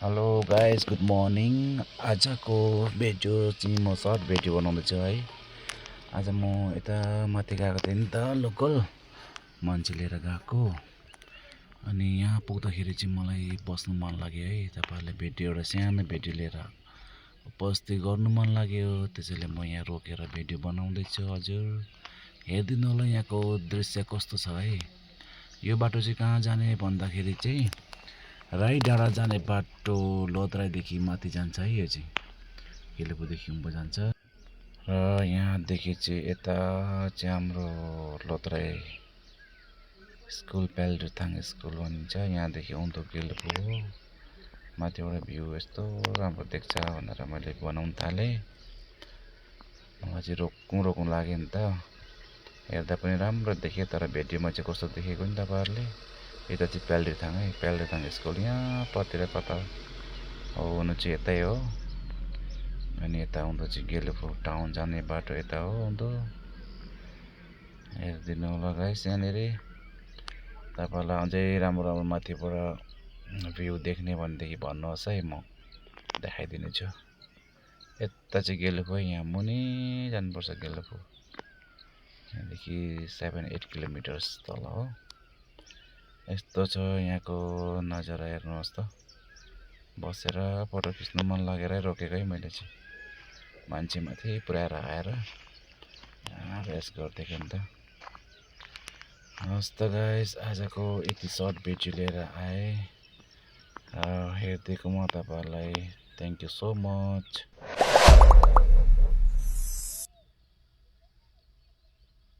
Hello guys, good morning. आजको video चाहिँ म सर्ट भिडियो बनाउँदैछु है। आज म यता माथि गएको थिएँ नि त, लोकल मान्छे लिएर गएको। अनि यहाँ पुग्दाखेरि चाहिँ मलाई बस्नु मन लाग्यो है। तपाईँहरूले भिडियो एउटा सानो भिडियो लिएर उपस्थित गर्नु मन लाग्यो, त्यसैले म यहाँ रोकेर भिडियो बनाउँदैछु। हजुर हेरिदिनु होला यहाँको दृश्य कस्तो छ है। यो बाटो चाहिँ कहाँ जाने भन्दाखेरि चाहिँ राई डाँडा जाने बाटो लोद्राईदेखि माथि जान्छ है। यो चाहिँ गेलेपुदेखि उँभो जान्छ र यहाँदेखि चाहिँ यता चाहिँ हाम्रो लोद्राई स्कुल पेल्ड्रिथाङ स्कुल भनिन्छ। यहाँदेखि उँधो गेलेपु हो। माथिबाट भ्यू यस्तो राम्रो देख्छ भनेर मैले बनाउन थालेँ। मलाई चाहिँ रोक्नु लाग्यो नि त, हेर्दा पनि राम्रो देखेँ, तर भिडियोमा चाहिँ कस्तो देखेको नि तपाईँहरूले। यता चाहिँ पेल्ड्रिथाङ है, पेल्ड्रिथाङ स्कुल यहाँ पतिर कता हुनु चाहिँ यतै हो। अनि यता उँधो चाहिँ गेलेपु टाउन जाने बाटो यता हो उँधो। हेरिदिनु होला गाइस, यहाँनिर तपाईँहरूलाई अझै राम्रो माथिबाट भ्यू देख्ने भनेदेखि भन्नुहोस् है, म देखाइदिने छु। यता चाहिँ गेलेपु है, यहाँ मुनि जानुपर्छ गेलेपु। यहाँदेखि 7-8 किलोमिटर्स तल हो। यस्तो छ यहाँको नजारा, हेर्नुहोस् त। बसेर फोटो खिच्नु मन लागेर रोकेको है मैले चाहिँ। मान्छे माथि पुऱ्याएर आएर रेस्ट गरिदिएको नि त। हस् त गाइस, आजको यति सर्ट भिडियो लिएर आएँ। हेरिदिएकोमा तपाईँहरूलाई थ्याङ्क यू सो मच।